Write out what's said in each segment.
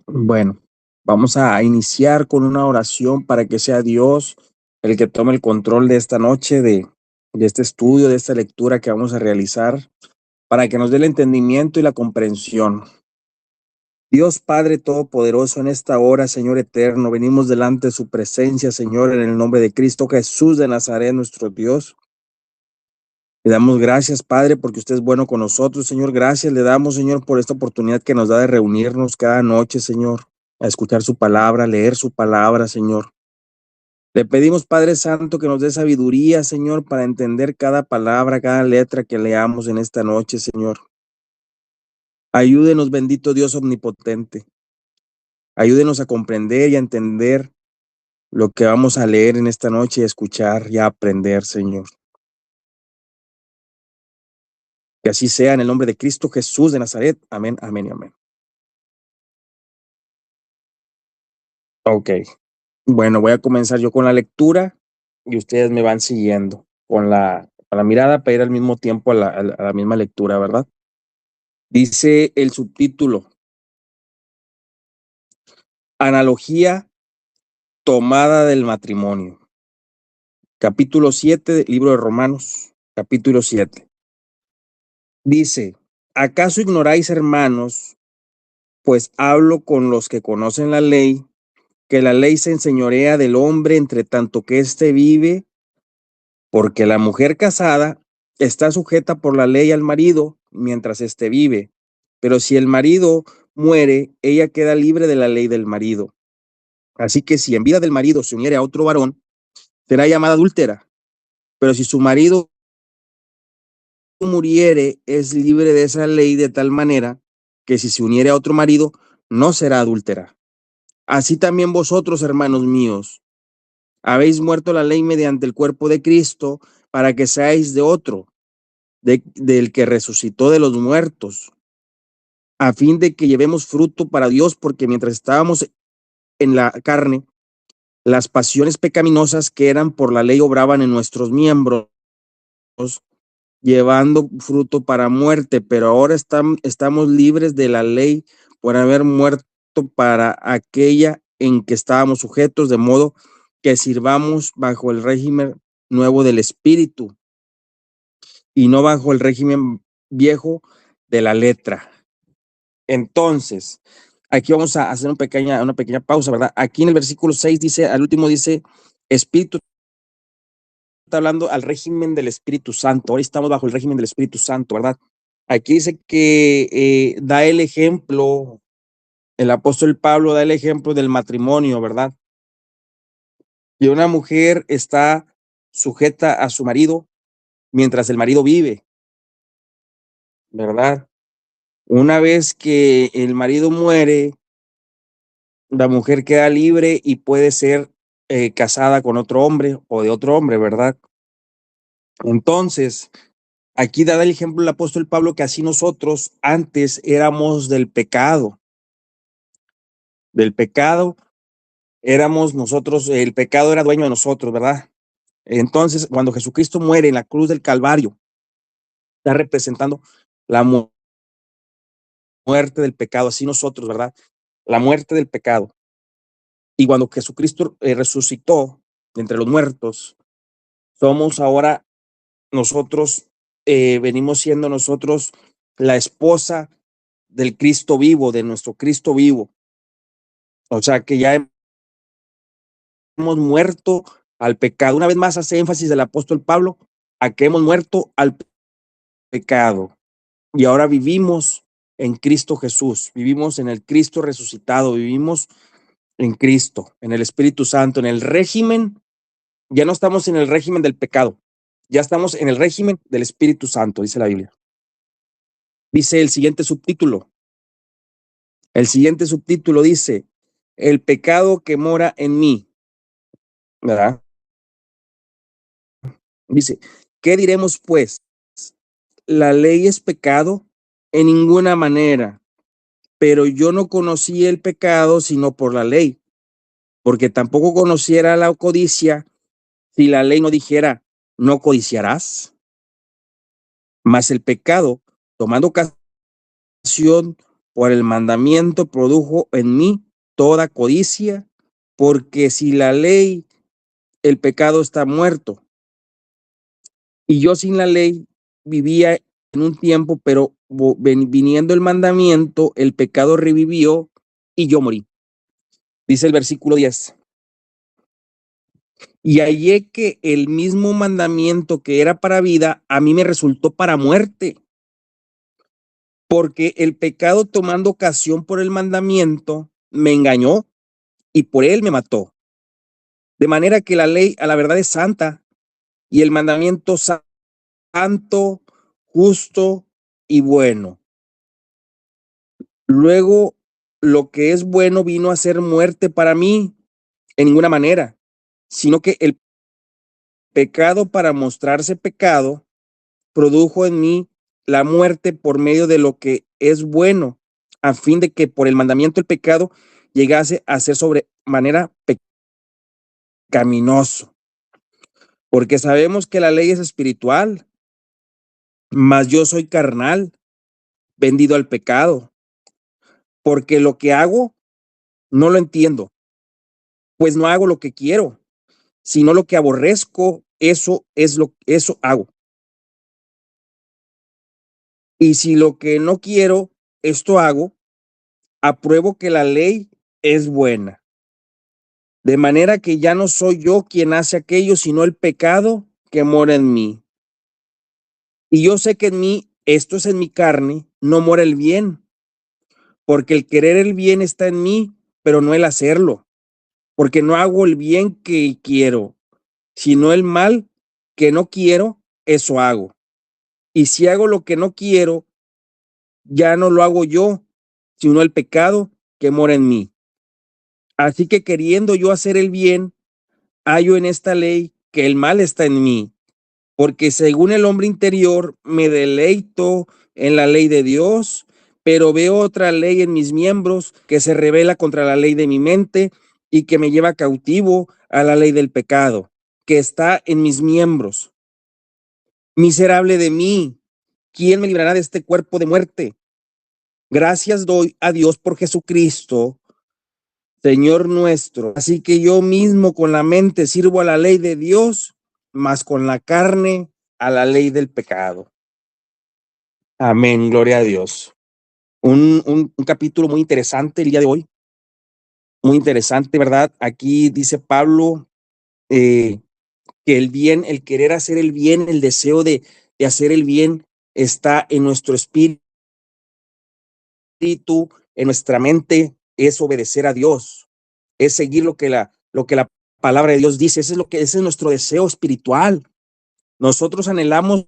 Bueno, vamos a iniciar con una oración para que sea Dios el que tome el control de esta noche, de este estudio, de esta lectura que vamos a realizar, para que nos dé el entendimiento y la comprensión. Dios Padre Todopoderoso, en esta hora, Señor eterno, venimos delante de su presencia, Señor, en el nombre de Cristo Jesús de Nazaret, nuestro Dios. Le damos gracias, Padre, porque usted es bueno con nosotros, Señor. Gracias le damos, Señor, por esta oportunidad que nos da de reunirnos cada noche, Señor, a escuchar su palabra, a leer su palabra, Señor. Le pedimos, Padre Santo, que nos dé sabiduría, Señor, para entender cada palabra, cada letra que leamos en esta noche, Señor. Ayúdenos, bendito Dios omnipotente. Ayúdenos a comprender y a entender lo que vamos a leer en esta noche y a escuchar y a aprender, Señor. Que así sea en el nombre de Cristo Jesús de Nazaret. Amén, amén y amén. Ok. Bueno, voy a comenzar yo con la lectura y ustedes me van siguiendo con la mirada para ir al mismo tiempo a la misma lectura, ¿verdad? Dice el subtítulo, Analogía tomada del matrimonio. Capítulo 7 del libro de Romanos, capítulo 7. Dice, ¿acaso ignoráis, hermanos, pues hablo con los que conocen la ley, que la ley se enseñorea del hombre entre tanto que éste vive? Porque la mujer casada está sujeta por la ley al marido mientras éste vive, pero si el marido muere, ella queda libre de la ley del marido. Así que si en vida del marido se uniere a otro varón, será llamada adúltera, pero si su marido muriere, es libre de esa ley de tal manera que si se uniere a otro marido, no será adúltera. Así también vosotros, hermanos míos, habéis muerto la ley mediante el cuerpo de Cristo para que seáis de otro, del que resucitó de los muertos, a fin de que llevemos fruto para Dios, porque mientras estábamos en la carne, las pasiones pecaminosas que eran por la ley obraban en nuestros miembros, llevando fruto para muerte, pero ahora estamos libres de la ley por haber muerto para aquella en que estábamos sujetos, de modo que sirvamos bajo el régimen nuevo del Espíritu y no bajo el régimen viejo de la letra. Entonces, aquí vamos a hacer una pequeña pausa, ¿verdad? Aquí en el versículo 6 dice, al último dice, Espíritu, está hablando al régimen del Espíritu Santo. Ahora estamos bajo el régimen del Espíritu Santo, ¿verdad? Aquí dice que da el ejemplo, el apóstol Pablo da el ejemplo del matrimonio, ¿verdad? Y una mujer está sujeta a su marido mientras el marido vive, ¿verdad? Una vez que el marido muere, la mujer queda libre y puede ser casada con otro hombre o de otro hombre, ¿verdad? Entonces, aquí da el ejemplo el apóstol Pablo que así nosotros antes éramos del pecado, éramos nosotros, el pecado era dueño de nosotros, ¿verdad? Entonces, cuando Jesucristo muere en la cruz del Calvario, está representando la muerte del pecado, así nosotros, ¿verdad? La muerte del pecado. Y cuando Jesucristo resucitó de entre los muertos, somos ahora nosotros, venimos siendo nosotros la esposa del Cristo vivo, de nuestro Cristo vivo. O sea que ya hemos muerto al pecado. Una vez más hace énfasis del apóstol Pablo a que hemos muerto al pecado y ahora vivimos en Cristo Jesús, vivimos en el Cristo resucitado, vivimos en Cristo, en el Espíritu Santo, en el régimen. Ya no estamos en el régimen del pecado, ya estamos en el régimen del Espíritu Santo, dice la Biblia. Dice el siguiente subtítulo dice, el pecado que mora en mí, ¿verdad? Dice, ¿qué diremos pues? ¿La ley es pecado? En ninguna manera, pero yo no conocí el pecado sino por la ley, porque tampoco conociera la codicia si la ley no dijera, no codiciarás. Mas el pecado, tomando ocasión por el mandamiento produjo en mí toda codicia, porque si la ley, el pecado está muerto. Y yo sin la ley vivía en un tiempo, pero viniendo el mandamiento, el pecado revivió y yo morí. Dice el versículo 10. Y hallé que el mismo mandamiento que era para vida, a mí me resultó para muerte. Porque el pecado, tomando ocasión por el mandamiento, me engañó y por él me mató. De manera que la ley a la verdad es santa y el mandamiento santo, justo y bueno. Luego, lo que es bueno vino a ser muerte para mí en ninguna manera, sino que el pecado, para mostrarse pecado, produjo en mí la muerte por medio de lo que es bueno, a fin de que por el mandamiento el pecado llegase a ser sobremanera pecaminoso. Porque sabemos que la ley es espiritual, mas yo soy carnal, vendido al pecado, porque lo que hago no lo entiendo, pues no hago lo que quiero, sino lo que aborrezco, eso hago. Y si lo que no quiero, esto hago, apruebo que la ley es buena. De manera que ya no soy yo quien hace aquello, sino el pecado que mora en mí. Y yo sé que en mí, esto es en mi carne, no mora el bien, porque el querer el bien está en mí, pero no el hacerlo, porque no hago el bien que quiero, sino el mal que no quiero, eso hago. Y si hago lo que no quiero, ya no lo hago yo, sino el pecado que mora en mí. Así que queriendo yo hacer el bien, hallo en esta ley que el mal está en mí, porque según el hombre interior me deleito en la ley de Dios, pero veo otra ley en mis miembros que se revela contra la ley de mi mente y que me lleva cautivo a la ley del pecado, que está en mis miembros. Miserable de mí, ¿quién me librará de este cuerpo de muerte? Gracias doy a Dios por Jesucristo, Señor nuestro. Así que yo mismo con la mente sirvo a la ley de Dios, mas con la carne a la ley del pecado. Amén, gloria a Dios. Un capítulo muy interesante el día de hoy, muy interesante, ¿verdad? Aquí dice Pablo que el bien, el querer hacer el bien, el deseo de hacer el bien está en nuestro espíritu, en nuestra mente, es obedecer a Dios, es seguir lo que la palabra de Dios dice. Ese es nuestro deseo espiritual. Nosotros anhelamos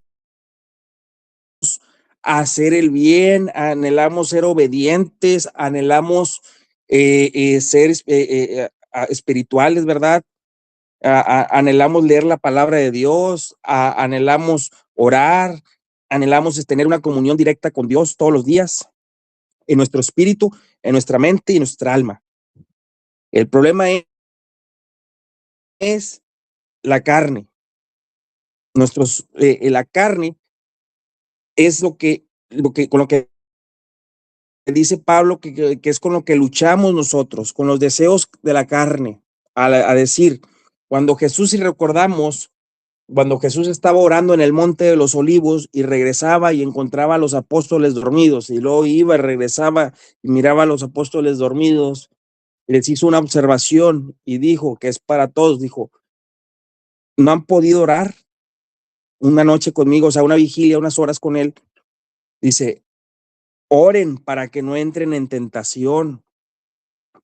hacer el bien, anhelamos ser obedientes, anhelamos ser espirituales, ¿verdad? Anhelamos leer la palabra de Dios, anhelamos orar, anhelamos tener una comunión directa con Dios todos los días, en nuestro espíritu, en nuestra mente y en nuestra alma. El problema es la carne. La carne es con lo que dice Pablo, que es con lo que luchamos nosotros, con los deseos de la carne, a decir, cuando Jesús, si recordamos, cuando Jesús estaba orando en el monte de los olivos y regresaba y encontraba a los apóstoles dormidos, y luego iba y regresaba y miraba a los apóstoles dormidos, les hizo una observación y dijo, que es para todos, dijo, ¿no han podido orar una noche conmigo, o sea, una vigilia, unas horas con él? Dice, oren para que no entren en tentación,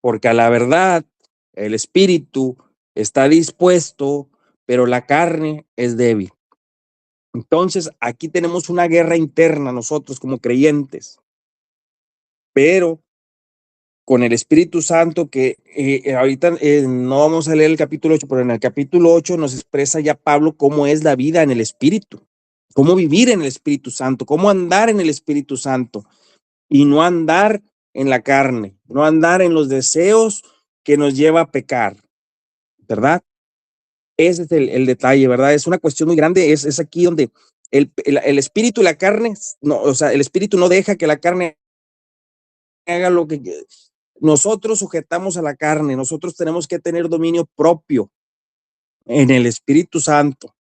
porque a la verdad el espíritu está dispuesto, pero la carne es débil. Entonces, aquí tenemos una guerra interna nosotros como creyentes, pero con el Espíritu Santo que ahorita no vamos a leer el capítulo 8, pero en el capítulo 8 nos expresa ya Pablo cómo es la vida en el Espíritu, cómo vivir en el Espíritu Santo, cómo andar en el Espíritu Santo y no andar en la carne, no andar en los deseos que nos lleva a pecar, ¿verdad? Ese es el detalle, ¿verdad? Es una cuestión muy grande, es aquí donde el espíritu y la carne, no, o sea, el espíritu no deja que la carne haga lo que nosotros sujetamos a la carne, nosotros tenemos que tener dominio propio en el Espíritu Santo,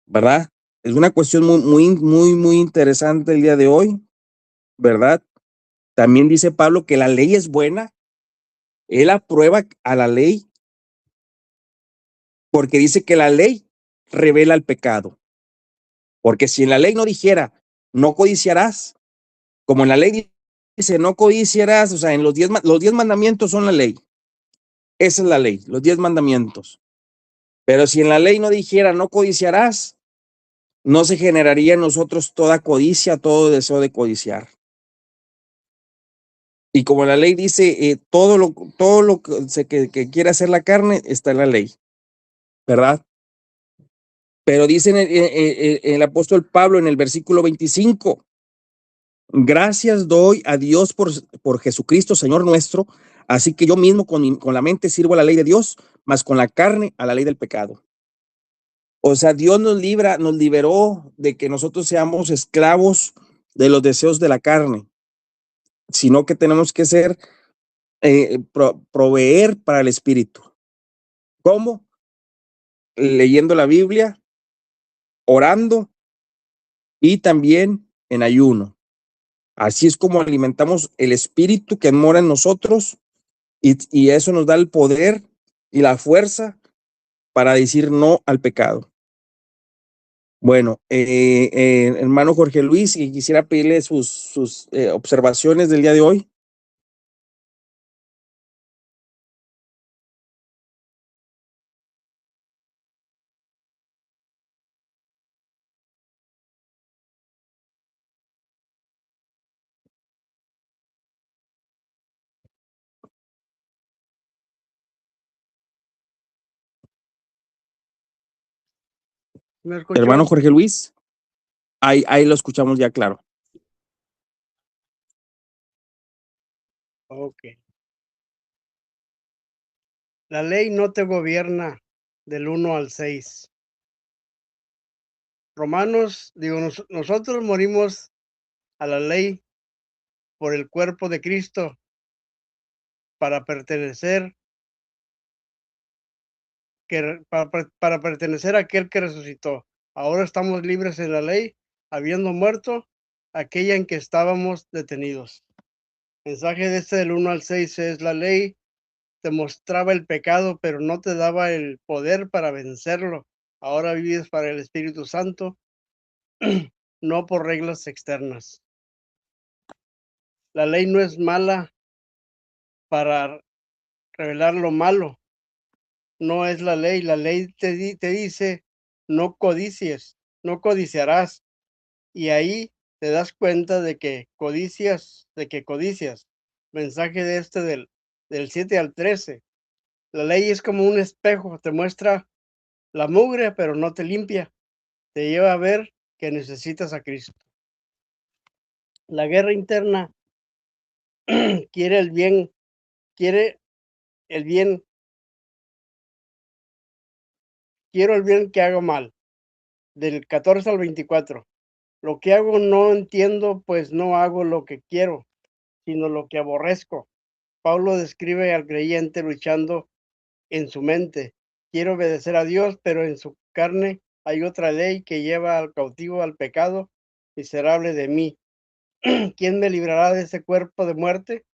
¿verdad? Es una cuestión muy interesante el día de hoy, ¿verdad? También dice Pablo que la ley es buena, él aprueba a la ley porque dice que la ley revela el pecado. Porque si en la ley no dijera, no codiciarás, como en la ley dice, no codiciarás, o sea, en los 10 mandamientos son la ley. Esa es la ley, los 10 mandamientos. Pero si en la ley no dijera, no codiciarás, no se generaría en nosotros toda codicia, todo deseo de codiciar. Y como la ley dice, todo lo que quiere hacer la carne está en la ley, ¿verdad? Pero dice el apóstol Pablo en el versículo 25, gracias doy a Dios por Jesucristo, Señor nuestro, así que yo mismo con la mente sirvo a la ley de Dios, mas con la carne a la ley del pecado. O sea, Dios nos liberó de que nosotros seamos esclavos de los deseos de la carne, sino que tenemos que proveer para el espíritu. ¿Cómo? Leyendo la Biblia, orando y también en ayuno. Así es como alimentamos el espíritu que mora en nosotros y eso nos da el poder y la fuerza para decir no al pecado. Bueno, hermano Jorge Luis, y quisiera pedirle sus observaciones del día de hoy. ¿Me escuchó? Hermano Jorge Luis, ahí lo escuchamos ya claro. Ok. La ley no te gobierna del 1 al 6. Romanos, nosotros morimos a la ley por el cuerpo de Cristo para pertenecer, para pertenecer a aquel que resucitó. Ahora estamos libres en la ley, habiendo muerto aquella en que estábamos detenidos. Mensaje de este del 1 al 6 es: la ley te mostraba el pecado, pero no te daba el poder para vencerlo. Ahora vives para el Espíritu Santo, no por reglas externas. La ley no es mala para revelar lo malo. No es la ley. La ley te dice, no codicies, no codiciarás. Y ahí te das cuenta de que codicias. Mensaje de este del 7 al 13. La ley es como un espejo, te muestra la mugre, pero no te limpia. Te lleva a ver que necesitas a Cristo. La guerra interna quiere el bien, quiero el bien que hago mal. Del 14 al 24. Lo que hago no entiendo, pues no hago lo que quiero, sino lo que aborrezco. Pablo describe al creyente luchando en su mente. Quiero obedecer a Dios, pero en su carne hay otra ley que lleva al cautivo al pecado. Miserable de mí. ¿Quién me librará de ese cuerpo de muerte?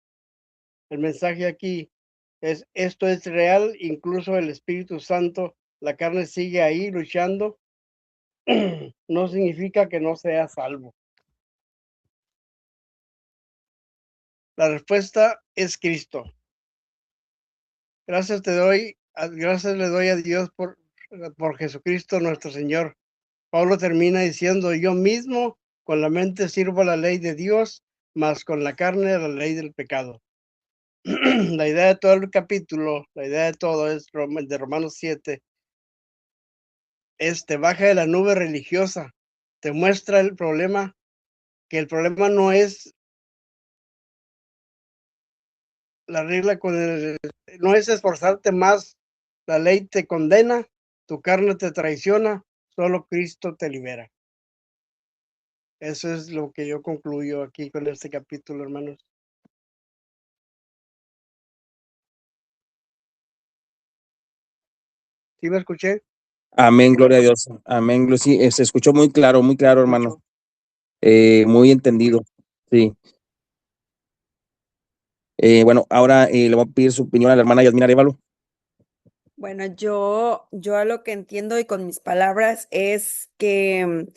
El mensaje aquí es: esto es real, incluso el Espíritu Santo, la carne sigue ahí luchando. No significa que no sea salvo. La respuesta es Cristo. Gracias le doy a Dios por Jesucristo nuestro Señor. Pablo termina diciendo: yo mismo con la mente sirvo a la ley de Dios, mas con la carne a la ley del pecado. La idea de todo el capítulo, la idea de todo es de Romanos 7, te baja de la nube religiosa, te muestra el problema, que el problema no es la regla no es esforzarte más, la ley te condena, tu carne te traiciona, solo Cristo te libera. Eso es lo que yo concluyo aquí con este capítulo, hermanos. ¿Sí me escuché? Amén, gloria a Dios. Amén, sí, se escuchó muy claro, hermano. Mucho. Muy entendido. Sí. Bueno, ahora le voy a pedir su opinión a la hermana Yasmina Arévalo. Bueno, yo a lo que entiendo y con mis palabras es que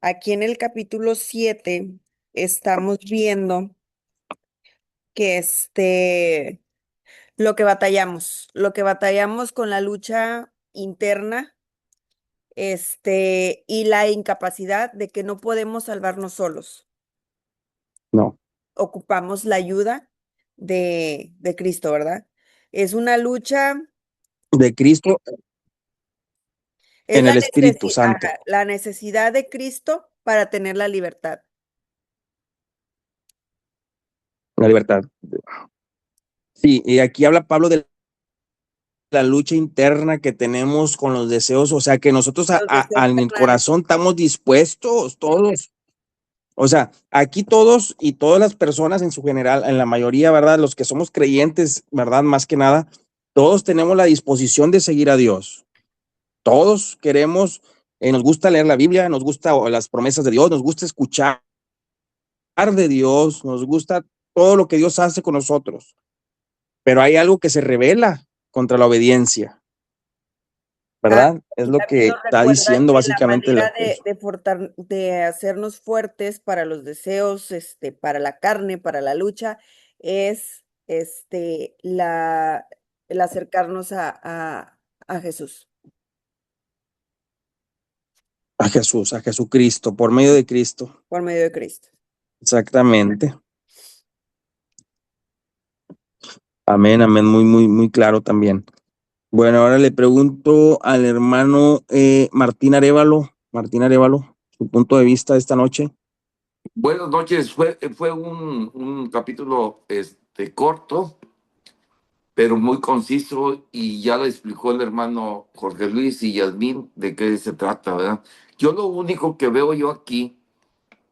aquí en el capítulo 7 estamos viendo que lo que batallamos con la lucha interna, y la incapacidad de que no podemos salvarnos solos. No, Ocupamos la ayuda de Cristo, ¿verdad? Es una lucha, de Cristo es en el Espíritu Santo, la necesidad de Cristo para tener la libertad. la libertad. Sí, y aquí habla Pablo de la lucha interna que tenemos con los deseos, o sea, que nosotros Los deseos en el carnales. corazón estamos dispuestos, todos. O sea, aquí todos y todas las personas en su general, en la mayoría, ¿verdad? Los que somos creyentes, ¿verdad? Más que nada, todos tenemos la disposición de seguir a Dios. Todos queremos, nos gusta leer la Biblia, nos gusta las promesas de Dios, nos gusta escuchar de Dios, nos gusta todo lo que Dios hace con nosotros. Pero hay algo que se revela contra la obediencia, Ah, ¿verdad? Es y lo también que nos está recuerda diciendo que la básicamente el manera apóstol. de hacernos fuertes para los deseos, para la carne, para la lucha, es el acercarnos a Jesús A Jesucristo, por medio de Cristo. por medio de Cristo. Exactamente. Amén, amén, muy claro también. Bueno, ahora le pregunto al hermano Martín Arévalo, su punto de vista esta noche. Buenas noches. Fue un capítulo corto, pero muy conciso, y ya le explicó el hermano Jorge Luis y Yasmín de qué se trata, ¿verdad? Yo lo único que veo yo aquí,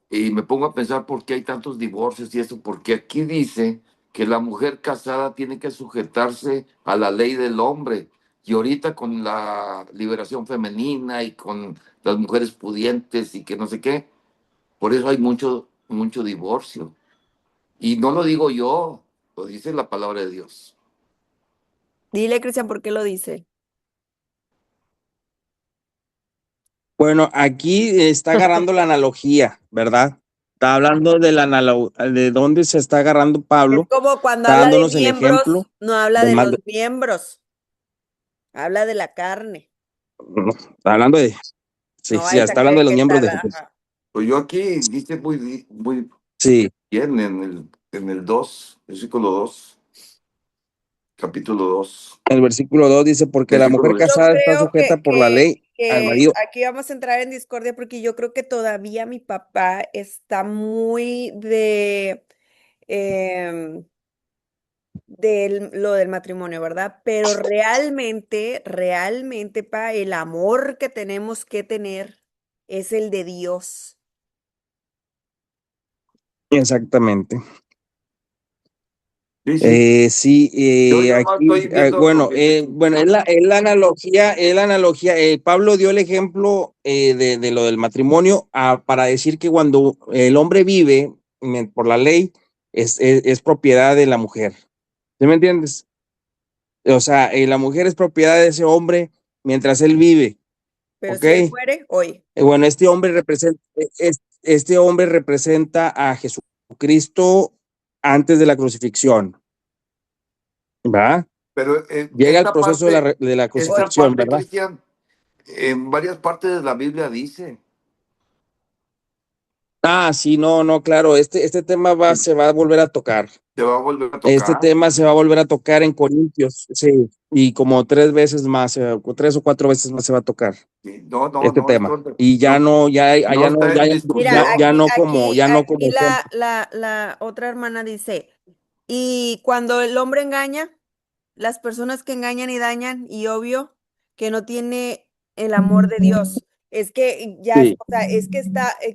y me pongo a pensar por qué hay tantos divorcios y eso, porque aquí dice que la mujer casada tiene que sujetarse a la ley del hombre. Y ahorita con la liberación femenina y con las mujeres pudientes y que no sé qué, por eso hay mucho divorcio. Y no lo digo yo, lo dice la palabra de Dios. Dile, Cristian, ¿por qué lo dice? Bueno, aquí está agarrando la analogía, ¿verdad? Está hablando de de dónde se está agarrando Es Pablo, como cuando está habla de dándonos el miembros, ejemplo no habla de de más, los miembros, habla de la carne. no, está hablando de, sí, No sí, vais a está hablando creer de los que miembros está de, ajá. Pues yo aquí dice muy sí, bien en el 2 versículo 2 capítulo 2 el versículo 2 dice, porque la mujer versículo Yo 2. casada está creo sujeta por la ley al que marido. aquí vamos a entrar en discordia porque yo creo que todavía mi papá está muy em, lo del matrimonio, ¿verdad? Pero realmente, pa, el amor que tenemos que tener es el de Dios. Exactamente. Sí, sí. Sí, Yo no aquí, estoy viendo bueno, porque este, bueno, es la analogía, Pablo dio el ejemplo de lo del matrimonio para decir que cuando el hombre vive por la ley es propiedad de la mujer, ¿sí me entiendes? O sea, la mujer es propiedad de ese hombre mientras él vive, Pero ¿ok? si él muere, hoy. Bueno, este hombre representa a Jesucristo antes de la crucifixión, ¿va? pero Llega el proceso de la esta crucifixión, parte, ¿verdad? Cristian, en varias partes de la Biblia dice, Ah, sí, no, claro, este tema que se va a volver a tocar. se va a volver a Este tocar. tema se va a volver a tocar en Corintios, sí, y como 3 veces más, 3 o 4 veces más se va a tocar Sí, este tema. esto Y ya no, no, no está en Mira, ya discusión. no como, ya no como aquí ejemplo. la otra hermana dice, y cuando el hombre engaña, las personas que engañan y dañan, y obvio que no tiene el amor de Dios. Es que ya, Sí, o sea, es que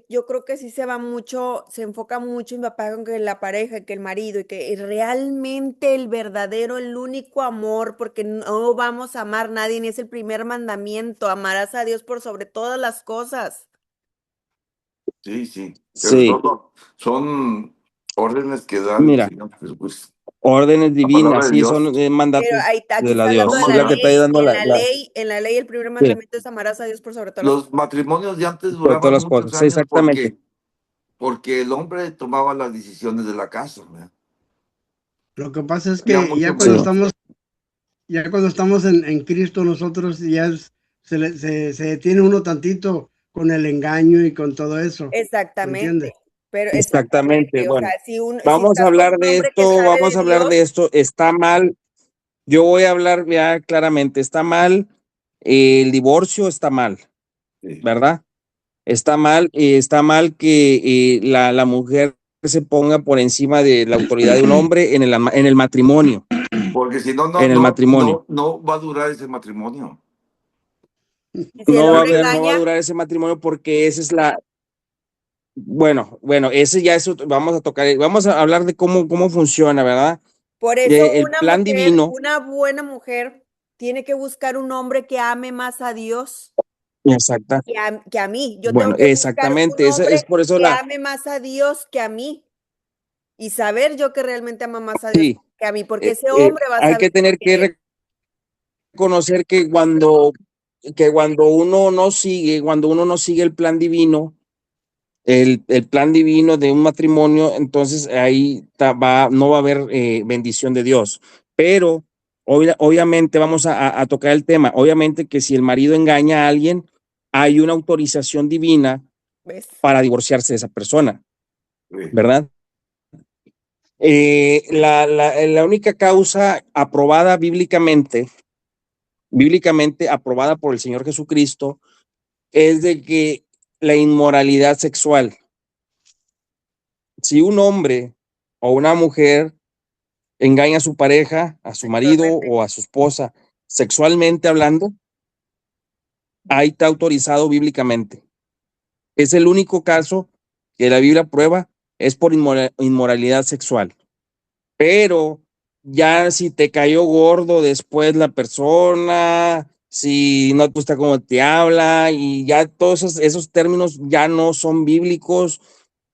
yo creo que sí se va mucho, se enfoca mucho mi papá con que la pareja, que el marido, y que realmente el verdadero, el único amor, porque no vamos a amar a nadie, ni es el primer mandamiento, amarás a Dios por sobre todas las cosas. Sí, sí. Pero sí. son órdenes que da el Mira, Señor Jesucristo. órdenes La divinas, palabra de sí, son Dios. Pero mandatos ahí, aquí de la está hablando Dios. de No, Es la la que está ahí ley, dando en la ley el primer sí, mandamiento es amarás a Dios por sobre todas las cosas. los matrimonios de antes sobre todas duraban las muchos cosas. Sí, años exactamente. porque el hombre tomaba las decisiones de la casa, ¿verdad? Lo que pasa es Había que mucho ya cuando Sí, menos. estamos, ya cuando estamos en Cristo, nosotros ya se detiene uno tantito con el engaño y con todo eso. ¿Me entiende? Exactamente, pero exactamente. exactamente, o sea, Bueno, si estás con un hombre que sabe vamos de a hablar Dios, de esto. Está mal. Yo voy a hablar ya claramente. Está mal. El divorcio está mal, Sí. ¿verdad? Está mal que la mujer se ponga por encima de la autoridad de un hombre en el matrimonio, Porque si no, en el matrimonio. no va a durar ese matrimonio. y si el hombre No va a engaña, durar ese matrimonio porque esa es bueno, ese ya es, vamos a hablar de cómo funciona, ¿verdad? por eso El plan divino, una buena mujer, tiene que buscar un hombre que ame más a Dios exacta, que a mí. Yo tengo bueno, que buscar un exactamente, es hombre por eso que ame más a Dios que a mí y saber yo que realmente ama más a Dios sí, que a mí, porque ese hombre va a hay que saber tener querer. que reconocer cuando uno no sigue el plan divino, el plan divino de un matrimonio, entonces ahí no va a haber bendición de Dios. Pero obviamente vamos a tocar el tema. Obviamente que si el marido engaña a alguien, hay una autorización divina ¿Ves? para divorciarse de esa persona, Sí. ¿verdad? La única causa aprobada bíblicamente aprobada por el Señor Jesucristo, es de que la inmoralidad sexual, si un hombre o una mujer engaña a su pareja, a su marido Sexualmente. o a su esposa, sexualmente hablando, ahí está autorizado bíblicamente. Es el único caso que la Biblia prueba, es por inmoralidad sexual. Pero ya si te cayó gordo después la persona, si no te gusta cómo te habla, y ya todos esos términos ya no son bíblicos,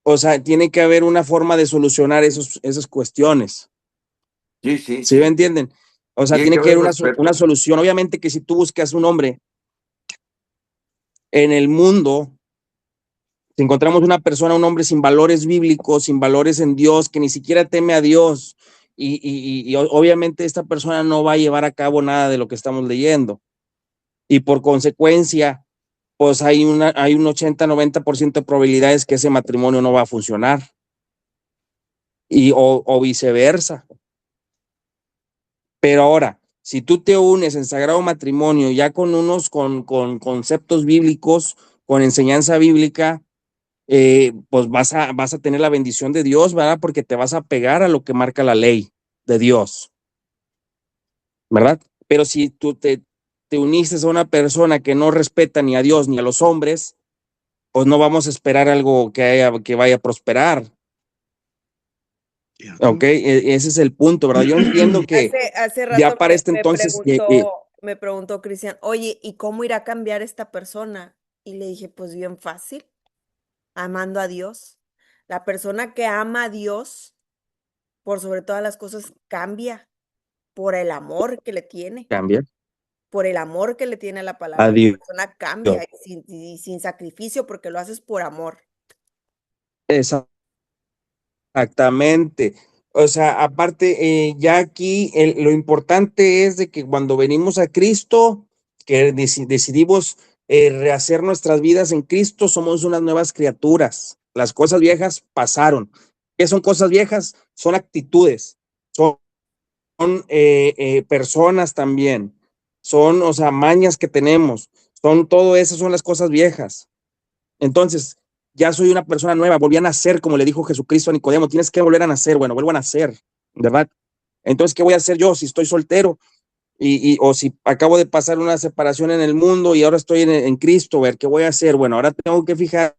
o sea, tiene que haber una forma de solucionar esas cuestiones. Sí, sí, ¿Sí me sí. entienden? O sea, Tiene que tiene que haber haber una respeto. solución. Obviamente que si tú buscas un hombre en el mundo, si encontramos una persona, un hombre sin valores bíblicos, sin valores en Dios, que ni siquiera teme a Dios, y obviamente esta persona no va a llevar a cabo nada de lo que estamos leyendo. Y por consecuencia, pues hay un 80-90% de probabilidades que ese matrimonio no va a funcionar. O viceversa. Pero ahora, si tú te unes en sagrado matrimonio ya con conceptos bíblicos, con enseñanza bíblica, pues vas a tener la bendición de Dios, ¿verdad? Porque te vas a pegar a lo que marca la ley de Dios, ¿verdad? Pero si tú te uniste a una persona que no respeta ni a Dios ni a los hombres, pues no vamos a esperar algo que vaya a prosperar. Ok, ese es el punto, ¿verdad? Yo entiendo que Hace ya rato para este entonces, me preguntó Cristian, oye, ¿y cómo irá a cambiar esta persona? Y le dije, pues bien fácil, amando a Dios. La persona que ama a Dios, por sobre todas las cosas, cambia por el amor que le tiene, cambia por el amor que le tiene a la a palabra. La Dios. persona cambia y sin sacrificio porque lo haces por amor. Exactamente. O sea, aparte, ya aquí lo importante es de que cuando venimos a Cristo, que decidimos rehacer nuestras vidas en Cristo, somos unas nuevas criaturas. Las cosas viejas pasaron. ¿Qué son cosas viejas? Son actitudes, son personas también, son, o sea, mañas que tenemos, todo eso son las cosas viejas. Entonces, ya soy una persona nueva, volví a nacer, como le dijo Jesucristo a Nicodemo, tienes que volver a nacer, bueno, vuelvo a nacer, ¿verdad? Entonces, ¿qué voy a hacer yo si estoy soltero? o si acabo de pasar una separación en el mundo y ahora estoy en Cristo, ver qué voy a hacer. Bueno, ahora tengo que fijar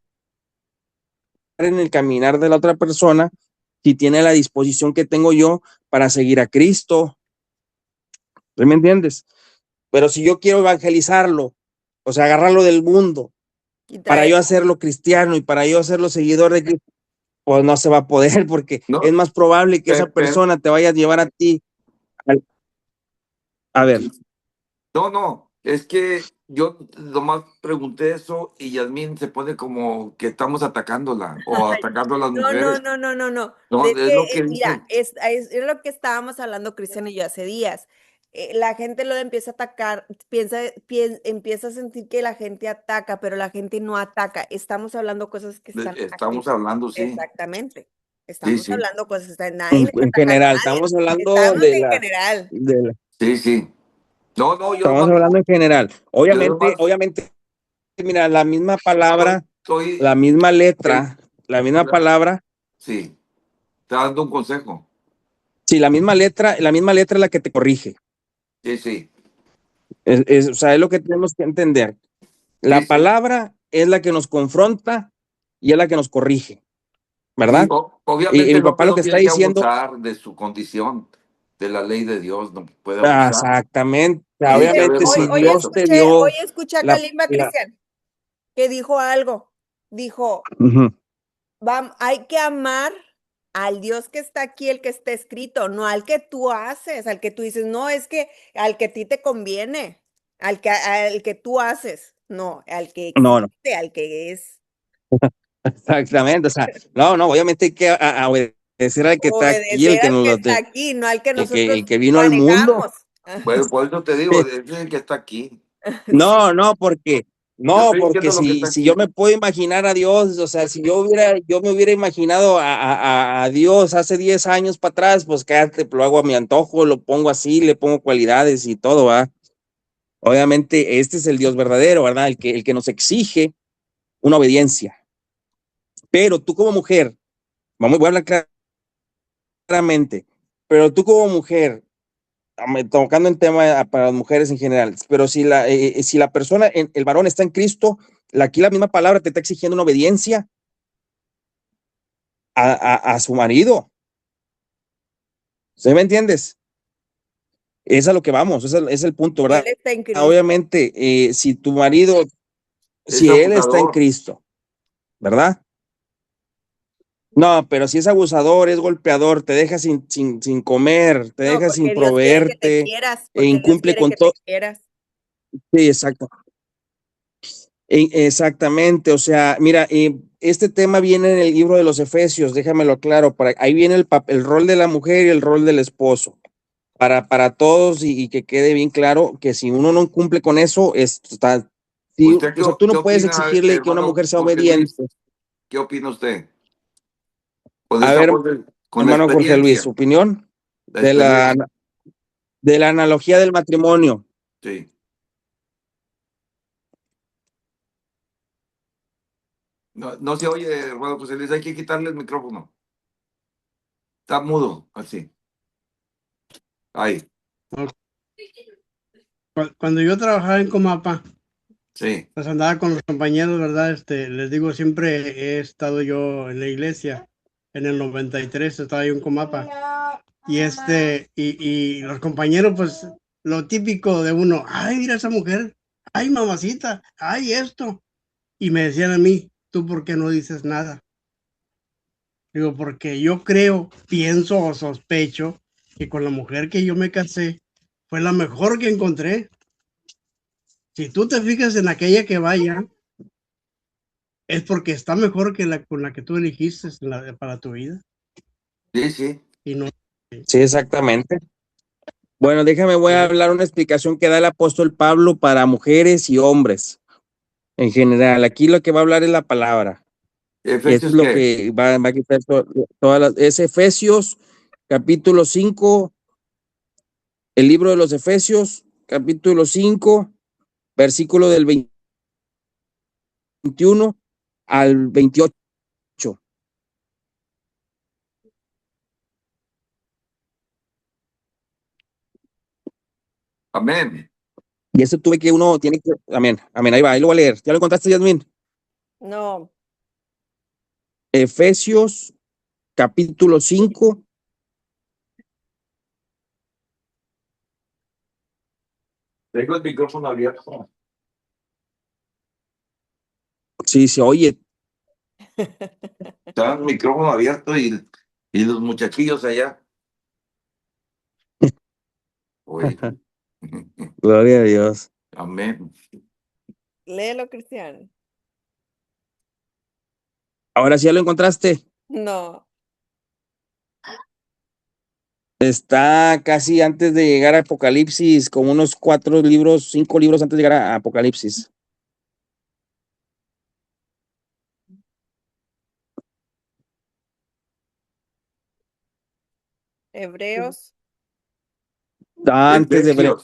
en el caminar de la otra persona, si tiene la disposición que tengo yo para seguir a Cristo. ¿Sí me entiendes? Pero si yo quiero evangelizarlo, o sea, agarrarlo del mundo, Y para traer, yo hacerlo cristiano y para yo hacerlo seguidor de Cristo, pues no se va a poder, porque No, es más probable que esa pero, persona te vaya a llevar a ti. A ver, no, es que yo nomás pregunté eso y Yasmín se pone como que estamos atacándola o atacando a las no, no, mujeres. no, no, no, no. No, Es es que, lo que mira, dice. es lo que estábamos hablando Cristian y yo hace días. La gente lo empieza a atacar, empieza a sentir que la gente ataca, pero la gente no ataca. Estamos hablando cosas que están Estamos aquí. hablando, sí, Exactamente. sí, Estamos sí, hablando cosas que están, nadie está en atacando a general, nadie. estamos hablando Estamos en general. sí, sí. No, estamos hablando en general. yo Obviamente, mira, estoy, estoy, la misma eh, letra, la misma palabra, sí, está dando un consejo. sí, la misma letra es la que te corrige. Sí, sí, O sea, es lo que tenemos que entender. sí, La sí. palabra es la que nos confronta y es la que nos corrige, Sí, ¿verdad? Y obviamente mi el papá hombre lo no que está tiene que diciendo, abusar de su condición, de la ley de Dios, no puede abusar. exactamente, o sea, Tiene que Fíjate, haber obviamente hoy, si hoy Dios respeto. te escuché, hoy dio escuché a la, Kalimba la Cristian que dijo algo. Dijo, uh-huh. hay que amar al Dios que está aquí, el que está escrito, no al que tú haces, al que tú dices, no, es que al que a ti te conviene, al que tú haces, no, al que No, existe, al que es. exactamente, o sea, no, obviamente hay que a obedecer al que está aquí, Obedecer al que está aquí, no al que el nosotros que vino al mundo. manejamos. Bueno, por eso te digo, es el que está aquí. Sí, No, Yo estoy porque diciendo lo que está si yo aquí. me puedo imaginar a Dios, o sea, si yo me hubiera imaginado a Dios hace 10 años para atrás, pues quédate, lo hago a mi antojo, lo pongo así, le pongo cualidades y todo, ¿va? Obviamente, este es el Dios verdadero, ¿verdad? El que nos exige una obediencia. Pero tú como mujer, voy a hablar claramente, pero tú como mujer, tocando en tema para las mujeres en general, pero si la persona, el varón está en Cristo, aquí la misma palabra te está exigiendo una obediencia a su marido. ¿Sí me entiendes? Es a lo que vamos, es el punto, él ¿verdad? está en Cristo. Obviamente, si tu marido, Es si él está en abusador. Cristo, ¿verdad? No, pero si es abusador, es golpeador, te deja sin comer, te No, deja sin porque Dios quiere que te proveerte, quieras, e porque Dios incumple quiere con que te todo. quieras. Sí, exacto. Exactamente, o sea, mira, este tema viene en el libro de los Efesios, déjamelo claro, ahí viene el rol de la mujer y el rol del esposo, para todos y que quede bien claro que si uno no cumple con eso, sí, ¿Usted o sea, tú qué no puedes opina, exigirle que una hermano mujer sea Jorge Luis? obediente. ¿Qué opina usted? Con A esa ver, voz con la hermano Jorge Luis, experiencia, su opinión la de experiencia. de la analogía del matrimonio. Sí. No se oye, hermano José Luis, hay que quitarle el micrófono. Está mudo, así. Ahí, Cuando yo trabajaba en Comapa, sí. pues andaba con los compañeros, ¿verdad? Les digo, siempre he estado yo en la iglesia. En el 93 estaba yo en Comapa. Y los compañeros, pues, lo típico de uno, ay, mira esa mujer, ay, mamacita, ay, esto. Y me decían a mí, ¿tú por qué no dices nada? Digo, porque yo creo, pienso o sospecho que con la mujer que yo me casé fue la mejor que encontré. Si tú te fijas en aquella que vaya, es porque está mejor que la con la que tú elegiste para tu vida. Sí, sí. Y no. Sí, exactamente. Bueno, voy a ¿Eh? hablar una explicación que da el apóstol Pablo para mujeres y hombres en general. Aquí lo que va a hablar es la palabra. Esto es ¿Efesios lo qué? que va a quitar es Efesios capítulo 5, el libro de los Efesios, capítulo 5, versículo del 21 al 28. Amén. Y eso tuve que uno tiene que, amén, amén, ahí va, ahí lo voy a leer. ¿Ya lo encontraste, Yasmín? No, Efesios capítulo 5. Tengo el micrófono abierto. Sí, se oye. Está el micrófono abierto y los muchachillos allá. Oye. Gloria a Dios. Amén. léelo, Cristian. Ahora sí ya lo encontraste. No, Está casi antes de llegar a Apocalipsis, como unos 4 libros, 5 libros antes de llegar a Apocalipsis. Hebreos. Está antes de Hebreos.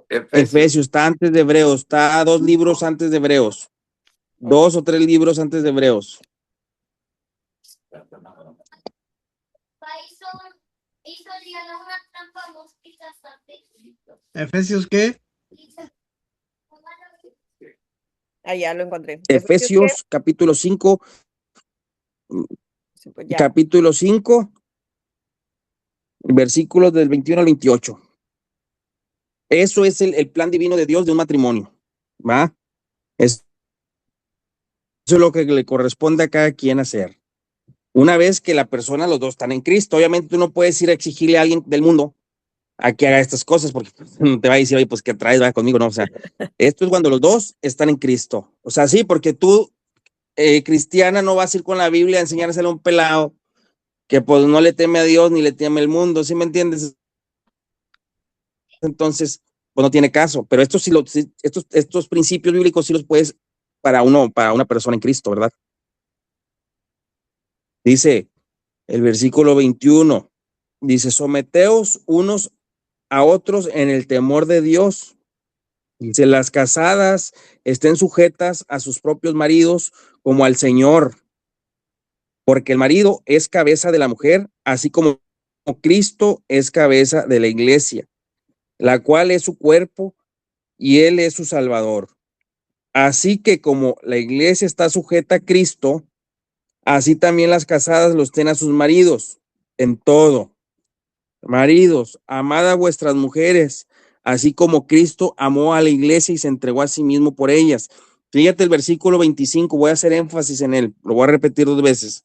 Efesios, está antes de Hebreos, está 2 libros antes de Hebreos. 2 o 3 libros antes de Hebreos. ¿Efesios qué? Ah, ya lo encontré. Efesios capítulo 5, Sí, pues ya. capítulo 5, versículos del 21 al 28. Eso es el plan divino de Dios de un matrimonio, ¿va? Eso es lo que le corresponde a cada quien hacer. Una vez que la persona, los dos están en Cristo, obviamente tú no puedes ir a exigirle a alguien del mundo a que haga estas cosas, porque no te va a decir, oye, pues que traes, va conmigo, no, o sea, esto es cuando los dos están en Cristo. O sea, sí, porque tú, cristiana, no vas a ir con la Biblia a enseñárselo a un pelado que pues no le teme a Dios ni le teme al mundo, ¿sí me entiendes? Entonces, pues no tiene caso, pero estos principios bíblicos sí los puedes para una persona en Cristo, ¿verdad? Dice el versículo 21, dice, someteos unos a otros en el temor de Dios. Dice, las casadas estén sujetas a sus propios maridos como al Señor, porque el marido es cabeza de la mujer, así como Cristo es cabeza de la iglesia, la cual es su cuerpo y él es su salvador. Así que como la iglesia está sujeta a Cristo, así también las casadas los estén a sus maridos en todo. Maridos, amad a vuestras mujeres, así como Cristo amó a la iglesia y se entregó a sí mismo por ellas. Fíjate el versículo 25, voy a hacer énfasis en él, lo voy a repetir 2 veces.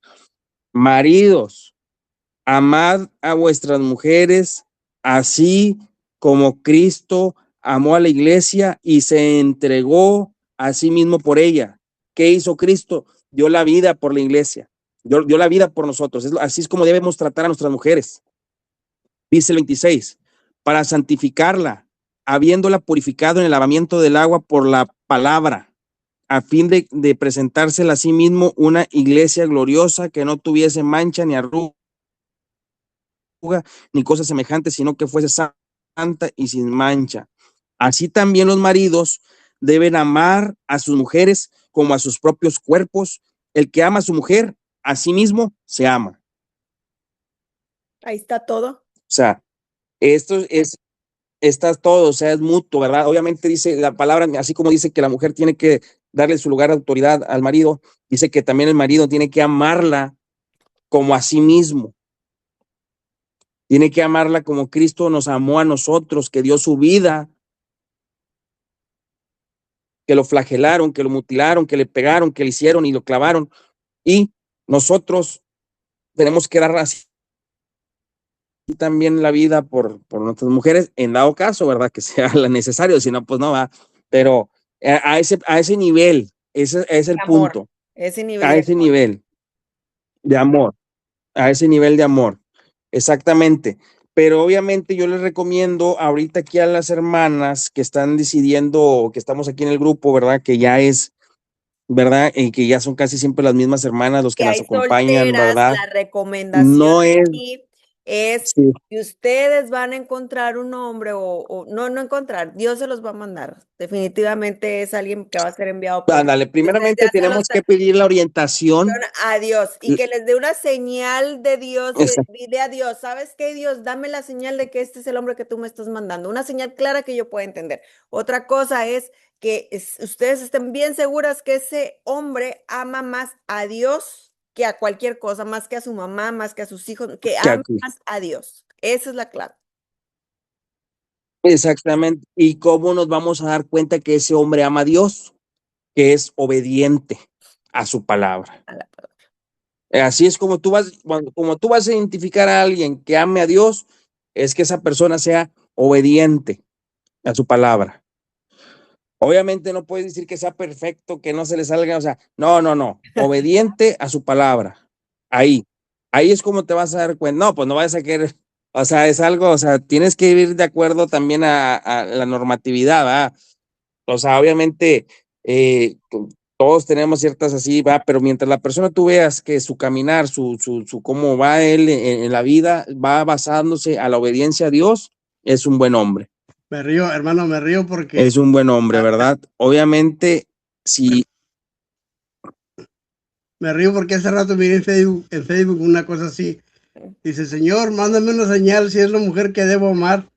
Maridos, amad a vuestras mujeres, así como Cristo amó a la iglesia y se entregó a sí mismo por ella. ¿Qué hizo Cristo? Dio la vida por la iglesia, dio la vida por nosotros. Así es como debemos tratar a nuestras mujeres. Dice el 26, para santificarla, habiéndola purificado en el lavamiento del agua por la palabra, a fin de presentársela a sí mismo una iglesia gloriosa que no tuviese mancha ni arruga ni cosa semejante, sino que fuese santa y sin mancha. Así también los maridos deben amar a sus mujeres como a sus propios cuerpos. El que ama a su mujer, a sí mismo se ama. Ahí está todo. O sea, esto está todo, o sea, es mutuo, ¿verdad? Obviamente dice la palabra, así como dice que la mujer tiene que darle su lugar de autoridad al marido, dice que también el marido tiene que amarla como a sí mismo. Tiene que amarla como Cristo nos amó a nosotros, que dio su vida, que lo flagelaron, que lo mutilaron, que le pegaron, que le hicieron y lo clavaron. Y nosotros tenemos que dar así también la vida por nuestras mujeres, en dado caso, ¿verdad? Que sea la necesario, si no, pues no va. Pero a ese nivel, ese es el Amor, punto. ese nivel A de ese amor. nivel de amor, a ese nivel de amor. Exactamente. Pero obviamente yo les recomiendo ahorita aquí a las hermanas que están decidiendo, que estamos aquí en el grupo, ¿verdad? Que ya es, ¿verdad? Y que ya son casi siempre las mismas hermanas los que Que las hay acompañan, solteras, ¿verdad? la recomendación No es, aquí es Sí. que ustedes van a encontrar un hombre o no encontrar, Dios se los va a mandar. Definitivamente es alguien que va a ser enviado por Dios. Ándale, Ustedes primeramente ya se los tenemos que pedir la orientación. a Dios y que les dé una señal de Dios, Esa- dile a Dios, ¿sabes qué, Dios? Dame la señal de que este es el hombre que tú me estás mandando, una señal clara que yo pueda entender. Otra cosa es que ustedes estén bien seguras que ese hombre ama más a Dios que a cualquier cosa, más que a su mamá, más que a sus hijos, que que ama aquí. más a Dios. Esa es la clave. Exactamente. ¿Y cómo nos vamos a dar cuenta que ese hombre ama a Dios? Que es obediente a su palabra. A la palabra. Así es como tú vas a identificar a alguien que ame a Dios, es que esa persona sea obediente a su palabra. Obviamente no puedes decir que sea perfecto, que no se le salga, o sea, no, obediente a su palabra. Ahí es como te vas a dar cuenta. No, pues no vas a querer, o sea, es algo, o sea, tienes que ir de acuerdo también a la normatividad, ¿verdad? O sea, obviamente todos tenemos ciertas así, va, pero mientras la persona tú veas que su caminar, su cómo va él en la vida, va basándose a la obediencia a Dios, es un buen hombre. Me río, hermano, me río porque Es un buen hombre, ¿verdad? Obviamente, si me río porque hace rato miré en Facebook una cosa así. Dice, Señor, mándame una señal si es la mujer que debo amar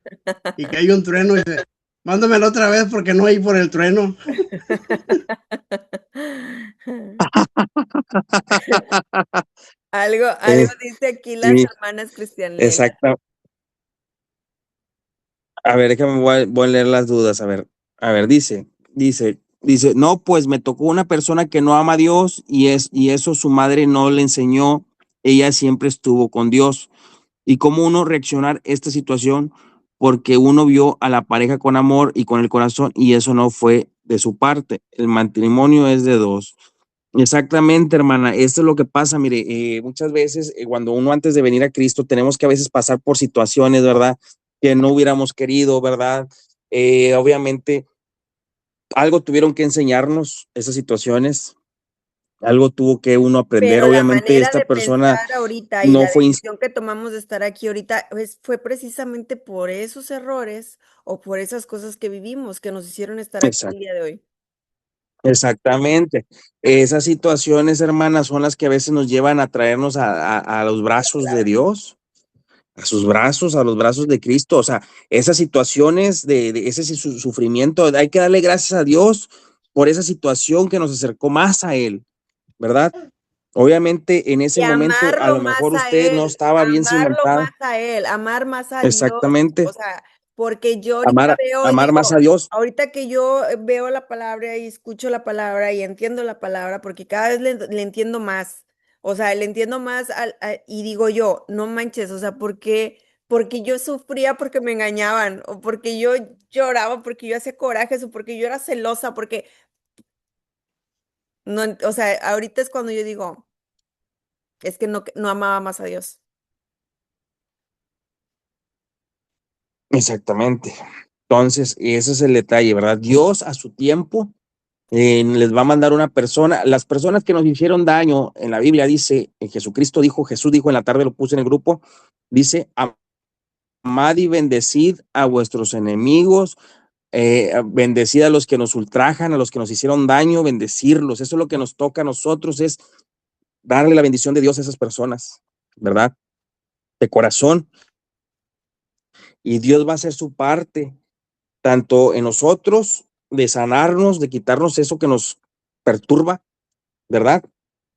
y que hay un trueno. Dice, mándamela otra vez porque no hay por el trueno. Algo eh, dice aquí las sí, hermanas Cristian Lena. exacto. A ver, déjame, voy a leer las dudas. A ver, dice, no, pues me tocó una persona que no ama a Dios y eso su madre no le enseñó. Ella siempre estuvo con Dios. ¿Y cómo uno reaccionar a esta situación? Porque uno vio a la pareja con amor y con el corazón y eso no fue de su parte. El matrimonio es de dos. Exactamente, hermana. Esto es lo que pasa. Mire, muchas veces cuando uno antes de venir a Cristo tenemos que a veces pasar por situaciones, ¿verdad? Que no hubiéramos querido, ¿verdad? Obviamente, algo tuvieron que enseñarnos esas situaciones, algo tuvo que uno aprender. Pero la Obviamente, manera esta de persona pensar ahorita y no la fue decisión que tomamos de estar aquí ahorita, pues, fue precisamente por esos errores o por esas cosas que vivimos que nos hicieron estar aquí el día de hoy. exactamente. Esas situaciones, hermanas, son las que a veces nos llevan a traernos a los brazos de Dios, a sus brazos, a los brazos de Cristo. O sea, esas situaciones de ese sufrimiento, hay que darle gracias a Dios por esa situación que nos acercó más a Él, ¿verdad? Obviamente en ese Y momento a amarlo lo mejor más a usted no él, estaba bien amarlo cimentada. más a él, amar más a Dios, o Exactamente. sea, porque yo ahorita veo y Amar más a digo, Dios. ahorita que yo veo la palabra y escucho la palabra y entiendo la palabra, porque cada vez le entiendo más, o sea, le entiendo más y digo yo, no manches, o sea, porque yo sufría porque me engañaban, o porque yo lloraba, porque yo hacía corajes, o porque yo era celosa, porque no, o sea, ahorita es cuando yo digo, es que no amaba más a Dios. Exactamente. Entonces, ese es el detalle, ¿verdad? Dios a su tiempo les va a mandar una persona. Las personas que nos hicieron daño en la Biblia dice, Jesús dijo en la tarde, lo puse en el grupo, dice, amad y bendecid a vuestros enemigos, bendecid a los que nos ultrajan, a los que nos hicieron daño, bendecirlos. Eso es lo que nos toca a nosotros, es darle la bendición de Dios a esas personas, ¿verdad? De corazón. Y Dios va a hacer su parte, tanto en nosotros, de sanarnos, de quitarnos eso que nos perturba, ¿verdad?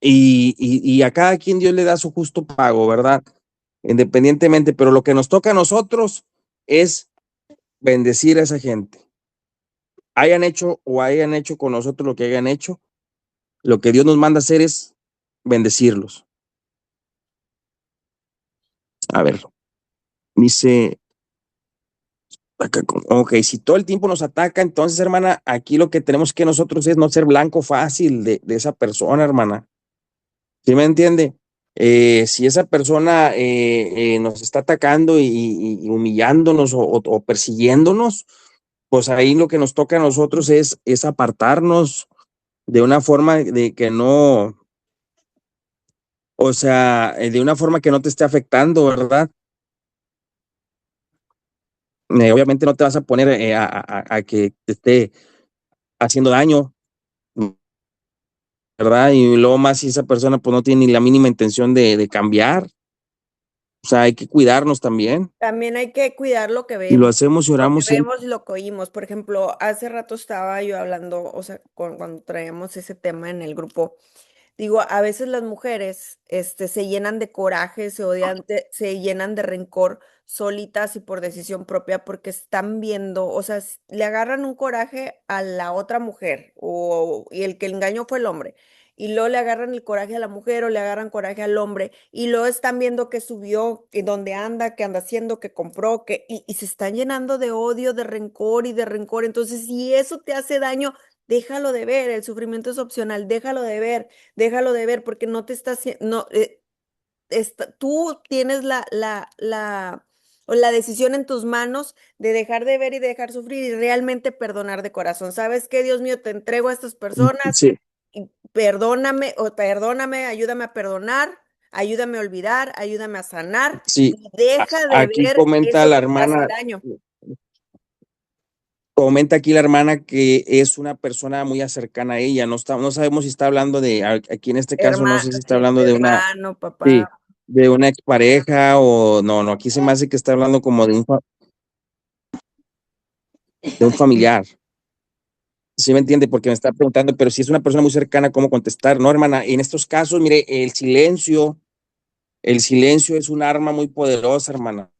Y a cada quien Dios le da su justo pago, ¿verdad? Independientemente, pero lo que nos toca a nosotros es bendecir a esa gente. Hayan hecho con nosotros lo que hayan hecho, lo que Dios nos manda hacer es bendecirlos. A ver, dice, ok, si todo el tiempo nos ataca, entonces, hermana, aquí lo que tenemos que nosotros es no ser blanco fácil de esa persona, hermana. ¿Sí me entiende? Si esa persona nos está atacando y humillándonos o persiguiéndonos, pues ahí lo que nos toca a nosotros es apartarnos de una forma de que no, o sea, de una forma que no te esté afectando, ¿verdad? Obviamente no te vas a poner a que te esté haciendo daño, ¿verdad? Y luego más si esa persona pues no tiene ni la mínima intención de cambiar. O sea, hay que cuidarnos también. También hay que cuidar lo que Y lo vemos. hacemos y Lo que oramos siempre. vemos y lo que oímos. Por ejemplo, hace rato estaba yo hablando, o sea, cuando traíamos ese tema en el grupo. Digo, a veces las mujeres, se llenan de coraje, se llenan de rencor solitas y por decisión propia porque están viendo, o sea, le agarran un coraje a la otra mujer y el que engañó fue el hombre. Y luego le agarran el coraje a la mujer o le agarran coraje al hombre y luego están viendo que subió, que dónde anda, qué anda haciendo, qué compró, y se están llenando de odio, de rencor y de rencor. Entonces, si eso te hace daño, déjalo de ver, el sufrimiento es opcional, déjalo de ver porque no te estás, no, tú tienes o la decisión en tus manos de dejar de ver y de dejar sufrir y realmente perdonar de corazón. ¿Sabes qué, Dios mío? Te entrego a estas personas Sí, y perdóname, ayúdame a perdonar, ayúdame a olvidar, ayúdame a sanar sí. y deja de Aquí ver comenta eso la que te hace hermana, daño. comenta aquí la hermana que es una persona muy cercana a ella. No sabemos si está hablando aquí en este caso, no sé si está hablando de una, Hermano, sí, papá. de una expareja o no, aquí se me hace que está hablando como de un familiar. Sí me entiende, porque me está preguntando, pero si es una persona muy cercana, ¿cómo contestar? No, hermana, en estos casos, mire, el silencio es un arma muy poderosa, hermana.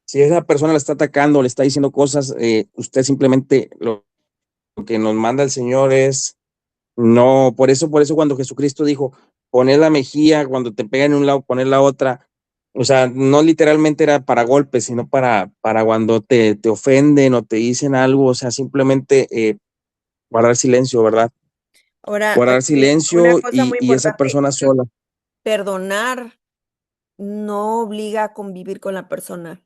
Si esa persona la está atacando, le está diciendo cosas, usted simplemente lo que nos manda el Señor es no, por eso cuando Jesucristo dijo, poner la mejilla, cuando te pegan en un lado, poner la otra, o sea, no literalmente era para golpes, sino para cuando te ofenden o te dicen algo, o sea, simplemente guardar silencio, ¿verdad? Ahora, Guardar aquí una silencio cosa muy y esa importante, persona sola. perdonar no obliga a convivir con la persona.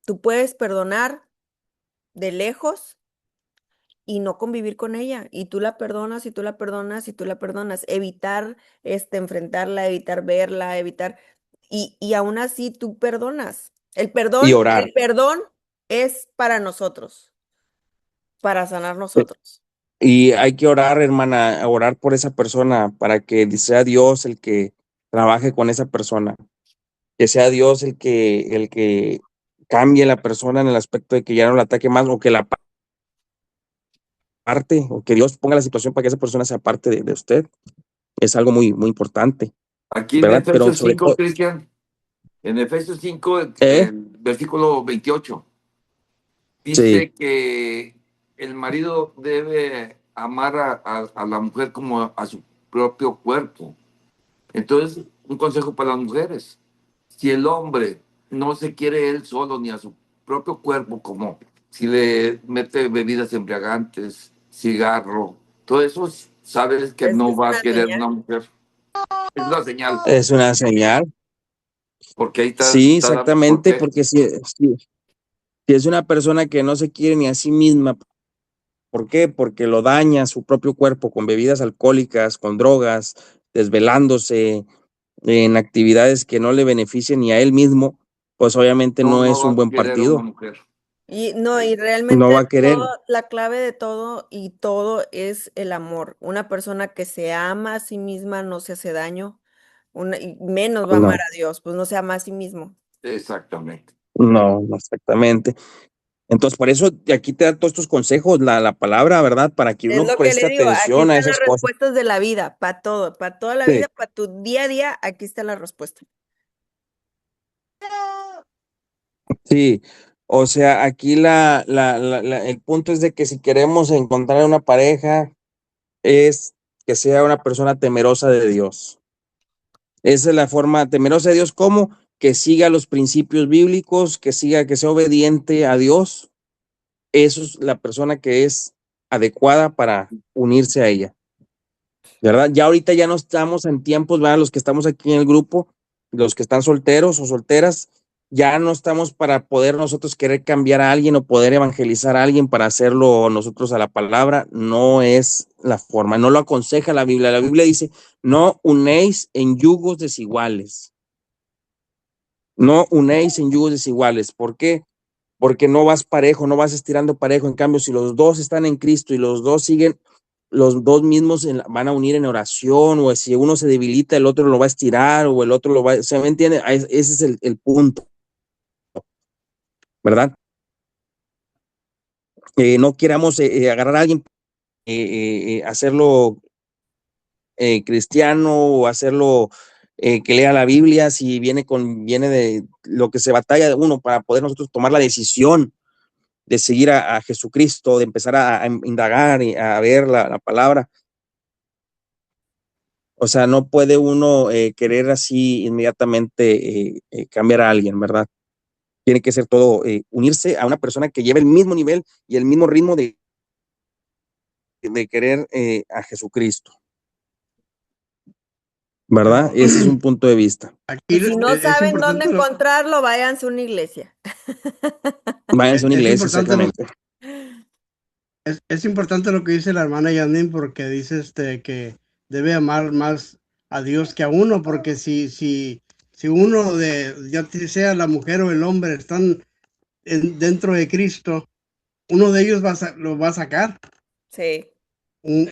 Tú puedes perdonar de lejos y no convivir con ella. Y tú la perdonas y tú la perdonas y tú la perdonas. Evitar enfrentarla, evitar verla, evitar. Y aún así tú perdonas. Y orar. El perdón es para nosotros, para sanar Eh, nosotros. Y hay que orar, hermana, orar por esa persona para que sea Dios el que trabaje con esa persona, que sea Dios el que cambie la persona en el aspecto de que ya no la ataque más o que la parte o que Dios ponga la situación para que esa persona sea parte de usted. Es algo muy, muy importante, Aquí en ¿verdad? Pero Efesios sobre 5, todo, Cristian, en Efesios 5, ¿eh? el versículo 28, Sí, dice que el marido debe amar a la mujer como a su propio cuerpo. Entonces, un consejo para las mujeres: si el hombre no se quiere él solo ni a su propio cuerpo, como si le mete bebidas embriagantes, cigarro, todo eso, sabes que Es no va a una querer señal. una mujer. Es una señal, es una señal. porque ahí Sí, está dando por exactamente, qué. porque si es una persona que no se quiere ni a sí misma, ¿por qué? Porque lo daña su propio cuerpo con bebidas alcohólicas, con drogas, desvelándose, en actividades que no le beneficien ni a él mismo, pues obviamente No, no no es va un a buen querer a una partido, mujer. Y no, y no va realmente a querer. la clave de todo y todo es el amor. Una persona que se ama a sí misma no se hace daño, y menos va a amar No, a Dios, pues no se ama a sí mismo. Exactamente. no, exactamente. Entonces, por eso aquí te da todos estos consejos, la palabra, ¿verdad? Para que Es uno lo que preste le digo, aquí atención a están las esas cosas. respuestas de la vida, para todo, para toda la Sí, vida, para tu día a día, aquí está la respuesta. sí. O sea, aquí el punto es de que si queremos encontrar una pareja, es que sea una persona temerosa de Dios. Esa es la forma temerosa de Dios, ¿cómo? Que siga los principios bíblicos, que sea obediente a Dios. Eso es la persona que es adecuada para unirse a ella, ¿verdad? Ya ahorita ya no estamos en tiempos, ¿verdad? Los que estamos aquí en el grupo, los que están solteros o solteras, ya no estamos para poder nosotros querer cambiar a alguien o poder evangelizar a alguien para hacerlo nosotros a la palabra. No es la forma, no lo aconseja la Biblia. La Biblia dice, no unéis en yugos desiguales. No unéis en yugos desiguales. ¿Por qué? Porque no vas parejo, no vas estirando parejo. En cambio, si los dos están en Cristo y los dos siguen, los dos mismos van a unir en oración, o si uno se debilita, el otro lo va a estirar, o el otro lo va a... ¿Se me entiende? Ese es el punto, ¿verdad? No queramos agarrar a alguien, hacerlo cristiano, o hacerlo que lea la Biblia, si viene de lo que se batalla de uno para poder nosotros tomar la decisión de seguir a Jesucristo, de empezar a indagar y a ver la palabra. O sea, no puede uno querer así inmediatamente cambiar a alguien, ¿verdad? Tiene que ser todo, unirse a una persona que lleve el mismo nivel y el mismo ritmo de querer a Jesucristo, ¿verdad? Pero Ese es un punto de vista. aquí Y si no es saben importante dónde encontrarlo, váyanse a una iglesia. Váyanse a una es iglesia, importante exactamente. es importante lo que dice la hermana Yasmin, porque dice que debe amar más a Dios que a uno, porque si uno ya sea la mujer o el hombre, están dentro de Cristo, uno de ellos lo va a sacar, Sí.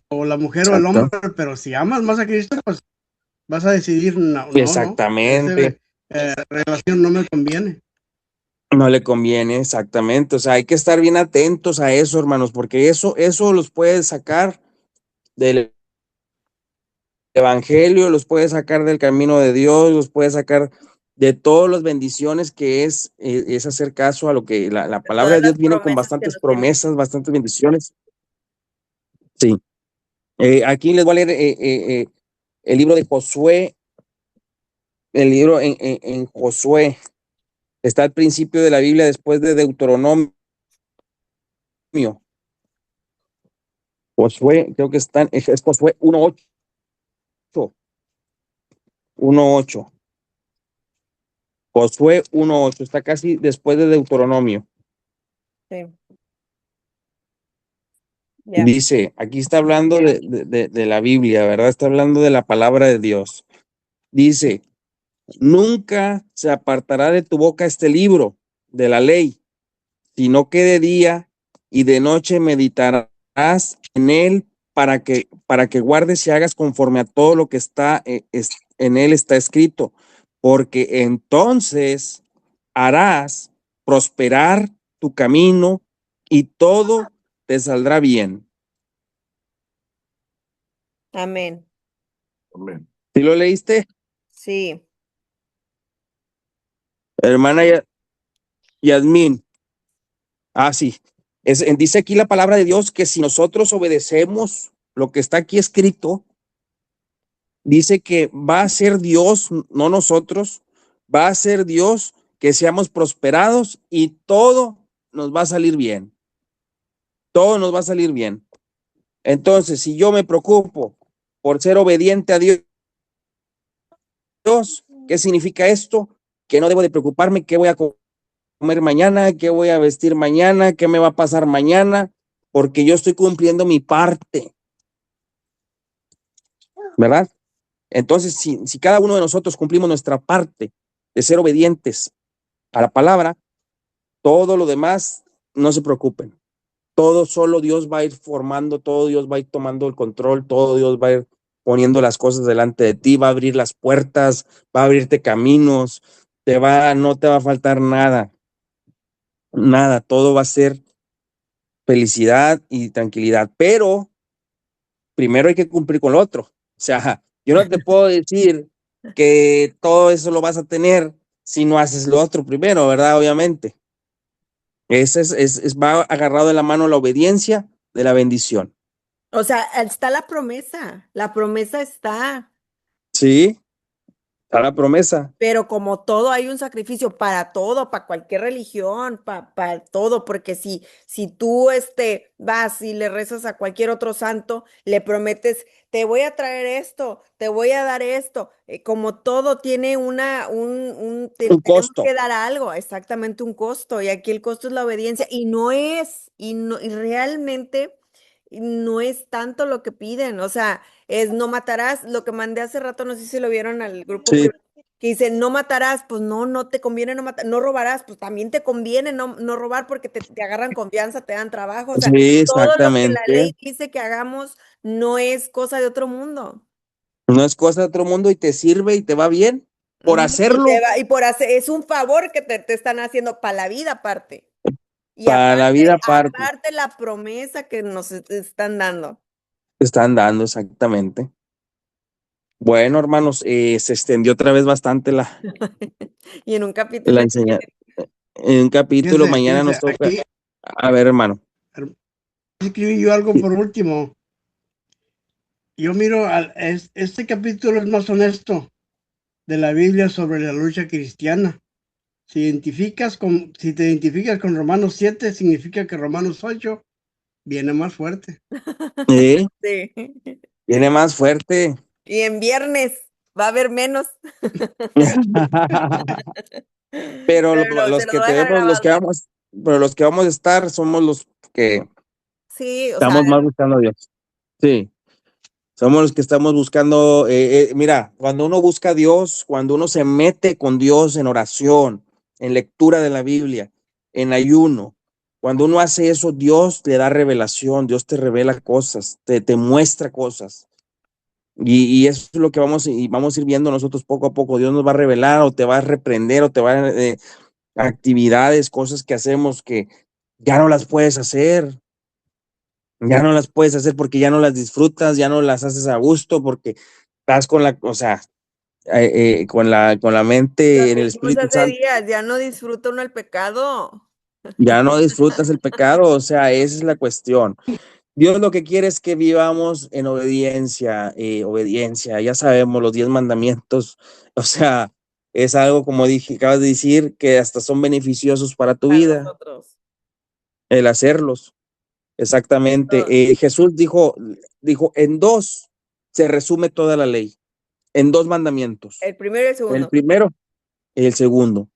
o la mujer o el Exacto. hombre, pero si amas más a Cristo, pues vas a decidir, no, Exactamente. esa relación no me conviene. No le conviene, exactamente. O sea, hay que estar bien atentos a eso, hermanos, porque eso los puede sacar del evangelio, los puede sacar del camino de Dios, los puede sacar de todas las bendiciones que es hacer caso a lo que la palabra Todas de Dios las viene con promesas que bastantes nos tienen. promesas, bastantes bendiciones. Sí. Aquí les voy a leer el libro de Josué, el libro en Josué. Está al principio de la Biblia después de Deuteronomio. Josué, creo que es Josué 1:8. 1:8. Josué 1:8. Está casi después de Deuteronomio. Sí. Ya. Dice, aquí está hablando de la Biblia, ¿verdad? Está hablando de la palabra de Dios. Dice, nunca se apartará de tu boca este libro de la ley, sino que de día y de noche meditarás en él para que guardes y hagas conforme a todo lo que está en él está escrito, porque entonces harás prosperar tu camino y todo te saldrá bien. Amén. Amén. ¿Sí lo leíste, Sí. hermana Yasmín? Ah, sí. Dice aquí la palabra de Dios que si nosotros obedecemos lo que está aquí escrito, dice que va a ser Dios, no nosotros, va a ser Dios que seamos prosperados y todo nos va a salir bien. Todo nos va a salir bien. Entonces, si yo me preocupo por ser obediente a Dios, ¿qué significa esto? Que no debo de preocuparme qué voy a comer mañana, qué voy a vestir mañana, qué me va a pasar mañana, porque yo estoy cumpliendo mi parte, ¿verdad? Entonces, si cada uno de nosotros cumplimos nuestra parte de ser obedientes a la palabra, todo lo demás, no se preocupen. Todo solo Dios va a ir formando, todo Dios va a ir tomando el control, todo Dios va a ir poniendo las cosas delante de ti, va a abrir las puertas, va a abrirte caminos, no te va a faltar nada, nada, todo va a ser felicidad y tranquilidad, pero primero hay que cumplir con lo otro. O sea, yo no te puedo decir que todo eso lo vas a tener si no haces lo otro primero, ¿verdad? Obviamente. Va agarrado de la mano la obediencia de la bendición. O sea, está la promesa. La promesa está. Sí, está la promesa. Pero como todo hay un sacrificio para todo, para cualquier religión, para todo, porque si tú vas y le rezas a cualquier otro santo, le prometes, te voy a traer esto, te voy a dar esto, como todo tiene Un tenemos costo. que dar algo, exactamente un costo, y aquí el costo es la obediencia, y realmente no es tanto lo que piden, o sea, es no matarás, lo que mandé hace rato, no sé si lo vieron al grupo Sí, privado. que dice, no matarás, pues no te conviene no matar, no robarás, pues también te conviene no robar porque te agarran confianza, te dan trabajo, o sea, Sí, todo lo que la exactamente. ley dice que hagamos no es cosa de otro mundo. No es cosa de otro mundo y te sirve y te va bien por Ujú. hacerlo Y por hacer, es un favor que te están haciendo para la vida aparte. Y para la vida aparte. aparte la promesa que nos están dando. Te están dando exactamente. Bueno, hermanos, se extendió otra vez bastante Y en un capítulo la enseñanza. En un capítulo, Fíjense, mañana nos fíjense, toca. aquí A ver, hermano. escribí yo algo por último. Yo miro, este capítulo es más honesto de la Biblia sobre la lucha cristiana. Si te identificas con Romanos 7, significa que Romanos 8 viene más fuerte. Sí, Sí. viene más fuerte. Y en viernes va a haber menos. Pero Pero se los lo que voy a dejar tenemos, grabado. pero los que vamos a estar somos los que Sí, o sea, estamos más buscando a Dios. Sí, somos los que estamos buscando. Mira, cuando uno busca a Dios, cuando uno se mete con Dios en oración, en lectura de la Biblia, en ayuno, cuando uno hace eso, Dios le da revelación, Dios te revela cosas, te muestra cosas. Y eso es lo que vamos a ir viendo nosotros poco a poco. Dios nos va a revelar o te va a reprender o te va a actividades, cosas que hacemos que ya no las puedes hacer, ya no las puedes hacer porque ya no las disfrutas, ya no las haces a gusto porque estás con la, o sea, con la lo mente en el dijimos Espíritu hace Santo, días, ya no disfruta uno el pecado. ya no disfrutas el pecado, o sea, esa es la cuestión. Dios lo que quiere es que vivamos en obediencia, obediencia, ya sabemos los 10 mandamientos, o sea, es algo como dije, acabas de decir, que hasta son beneficiosos para tu Para vida, nosotros. el hacerlos. Exactamente. Jesús dijo, en dos se resume toda la ley, en 2 mandamientos. El primero y el El segundo. primero y el segundo.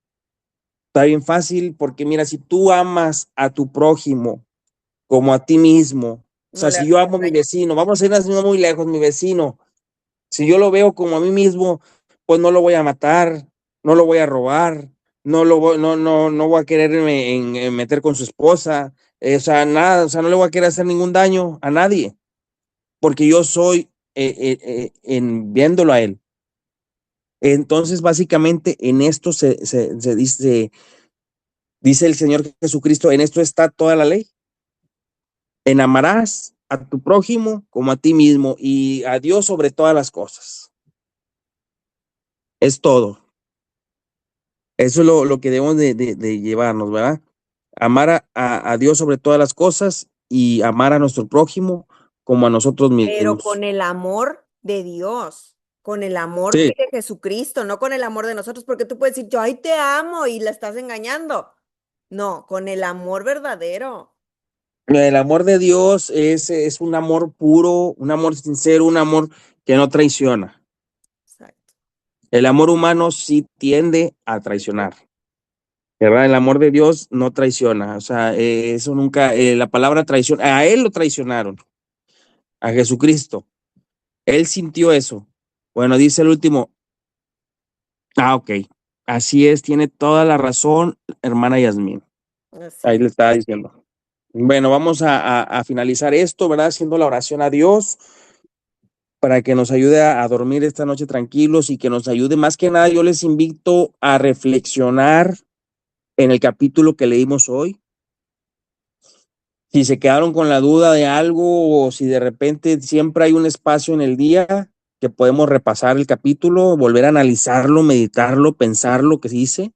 Está bien fácil porque mira, si tú amas a tu prójimo como a ti mismo, o No sea, le si yo haces amo a mi daño. vecino, vamos a irnos no muy lejos, mi vecino, si yo lo veo como a mí mismo, pues no lo voy a matar, no lo voy a robar, no voy a quererme en meter con su esposa, o sea, nada, o sea, no le voy a querer hacer ningún daño a nadie. Porque yo soy en viéndolo a él. Entonces, básicamente, en esto se dice el Señor Jesucristo, en esto está toda la ley. En amarás a tu prójimo como a ti mismo y a Dios sobre todas las cosas. Es todo. Eso es lo que debemos de llevarnos, ¿verdad? Amar a Dios sobre todas las cosas y amar a nuestro prójimo como a nosotros Pero mismos. con el amor de Dios, con el amor Sí, de Jesucristo, no con el amor de nosotros, porque tú puedes decir, yo ay te amo y la estás engañando. No, con el amor verdadero. el amor de Dios es un amor puro, un amor sincero, un amor que no traiciona. Exacto. El amor humano sí tiende a traicionar, ¿verdad? El amor de Dios no traiciona, o sea, eso nunca, la palabra traición, a él lo traicionaron, a Jesucristo. Él sintió eso. Bueno, dice el último, ok, así es, tiene toda la razón, hermana Yasmín. Así Ahí es. le estaba diciendo. Bueno, vamos a finalizar esto, ¿verdad? Haciendo la oración a Dios para que nos ayude a dormir esta noche tranquilos y que nos ayude. Más que nada, yo les invito a reflexionar en el capítulo que leímos hoy. Si se quedaron con la duda de algo o si de repente siempre hay un espacio en el día que podemos repasar el capítulo, volver a analizarlo, meditarlo, pensar lo que dice.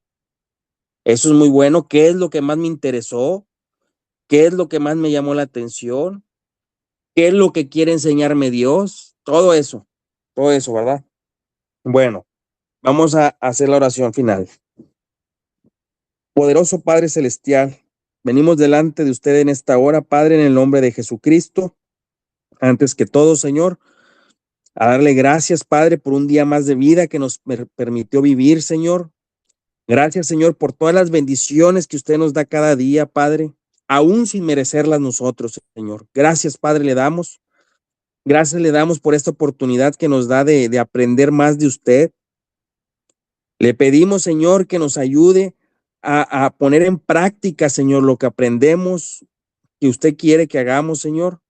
Eso es muy bueno. ¿Qué es lo que más me interesó? ¿Qué es lo que más me llamó la atención? ¿Qué es lo que quiere enseñarme Dios? Todo eso, ¿verdad? Bueno, vamos a hacer la oración final. Poderoso Padre Celestial, venimos delante de usted en esta hora, Padre, en el nombre de Jesucristo. Antes que todo, Señor, a darle gracias, Padre, por un día más de vida que nos permitió vivir, Señor. Gracias, Señor, por todas las bendiciones que usted nos da cada día, Padre, aún sin merecerlas nosotros, Señor. Gracias, Padre, le damos. Gracias le damos por esta oportunidad que nos da de aprender más de usted, Le pedimos, Señor, que nos ayude a poner en práctica, Señor, lo que aprendemos, que usted quiere que hagamos, Señor.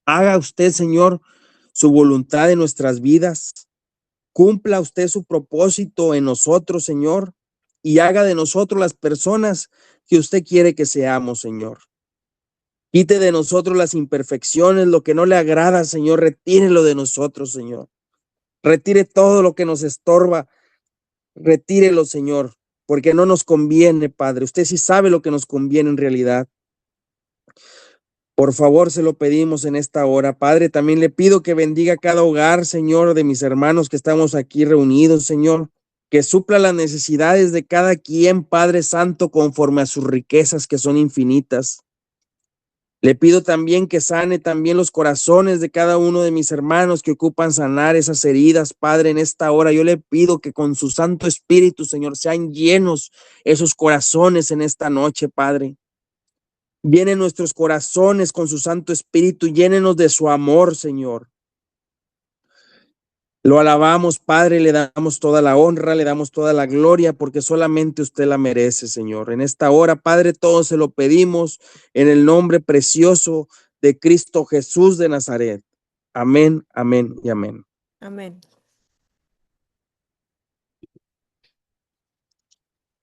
Haga usted, Señor, su voluntad en nuestras vidas. Cumpla usted su propósito en nosotros, Señor, y haga de nosotros las personas que usted quiere que seamos, Señor. Quite de nosotros las imperfecciones, lo que no le agrada, Señor, retírelo de nosotros, Señor. Retire todo lo que nos estorba, retírelo, Señor, porque no nos conviene, Padre. Usted sí sabe lo que nos conviene en realidad. Por favor, se lo pedimos en esta hora. Padre, también le pido que bendiga cada hogar, Señor, de mis hermanos que estamos aquí reunidos, Señor, que supla las necesidades de cada quien, Padre Santo, conforme a sus riquezas que son infinitas. Le pido también que sane también los corazones de cada uno de mis hermanos que ocupan sanar esas heridas, Padre, en esta hora. Yo le pido que con su Santo Espíritu, Señor, sean llenos esos corazones en esta noche, Padre. Llene nuestros corazones con su Santo Espíritu, llénenos de su amor, Señor. Lo alabamos, Padre, le damos toda la honra, le damos toda la gloria, porque solamente usted la merece, Señor. En esta hora, Padre, todo se lo pedimos en el nombre precioso de Cristo Jesús de Nazaret. Amén, amén y amén. Amén.